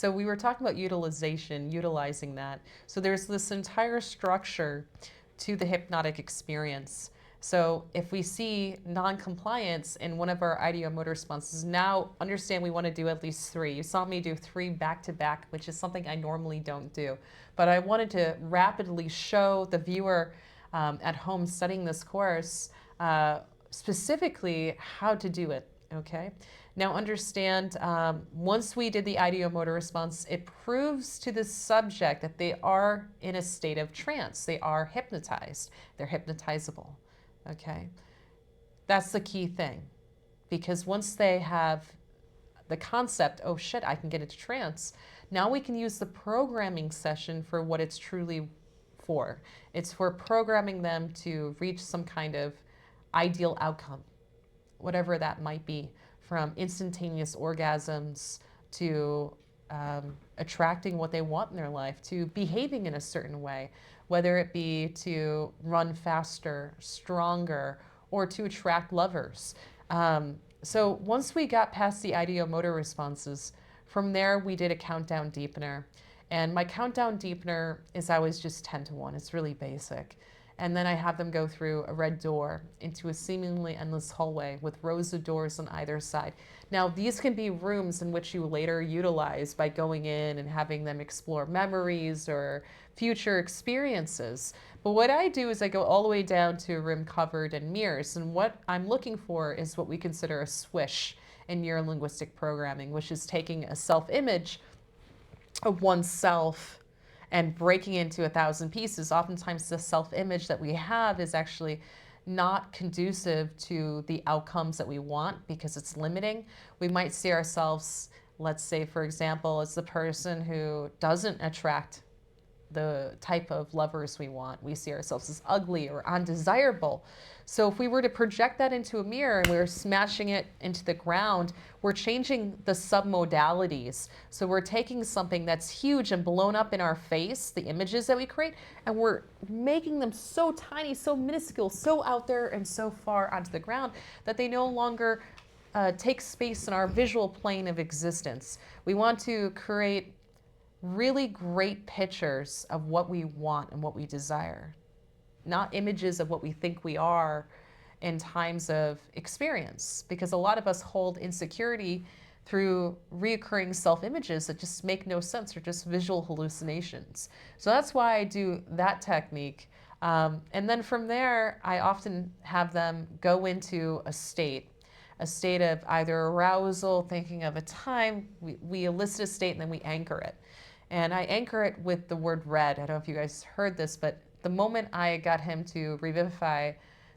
So we were talking about utilization, utilizing that. So there's this entire structure to the hypnotic experience. So if we see non-compliance in one of our ideomotor responses, now understand we want to do at least 3. You saw me do 3 back to back, which is something I normally don't do. But I wanted to rapidly show the viewer at home studying this course specifically how to do it, okay? Now understand, once we did the ideomotor response, it proves to the subject that they are in a state of trance. They are hypnotized. They're hypnotizable, okay? That's the key thing, because once they have the concept, oh shit, I can get into trance, now we can use the programming session for what it's truly for. It's for programming them to reach some kind of ideal outcome, whatever that might be, from instantaneous orgasms to attracting what they want in their life, to behaving in a certain way, whether it be to run faster, stronger, or to attract lovers. So once we got past the ideomotor responses, from there we did a countdown deepener. And my countdown deepener is always just 10 to 1. It's really basic. And then I have them go through a red door into a seemingly endless hallway with rows of doors on either side. Now, these can be rooms in which you later utilize by going in and having them explore memories or future experiences. But what I do is I go all the way down to a room covered in mirrors. And what I'm looking for is what we consider a swish in neurolinguistic programming, which is taking a self-image of oneself and breaking into 1,000 pieces. Oftentimes the self-image that we have is actually not conducive to the outcomes that we want because it's limiting. We might see ourselves, let's say, for example, as the person who doesn't attract the type of lovers we want. We see ourselves as ugly or undesirable. So if we were to project that into a mirror and we were smashing it into the ground, we're changing the submodalities. So we're taking something that's huge and blown up in our face, the images that we create, and we're making them so tiny, so minuscule, so out there and so far onto the ground that they no longer take space in our visual plane of existence. We want to create really great pictures of what we want and what we desire, not images of what we think we are in times of experience, because a lot of us hold insecurity through reoccurring self-images that just make no sense or just visual hallucinations. So that's why I do that technique. And then from there, I often have them go into a state of either arousal, thinking of a time, we elicit a state and then we anchor it. And I anchor it with the word red. I don't know if you guys heard this, but the moment I got him to revivify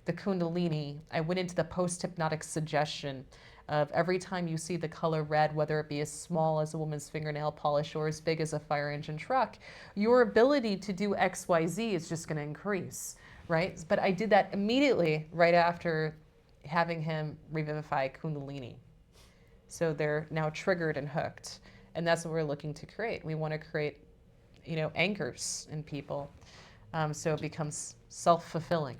the Kundalini, I went into the post-hypnotic suggestion of every time you see the color red, whether it be as small as a woman's fingernail polish or as big as a fire engine truck, your ability to do X, Y, Z is just going to increase, right? But I did that immediately right after having him revivify Kundalini. So they're now triggered and hooked. And that's what we're looking to create. We want to create, anchors in people, so it becomes self-fulfilling.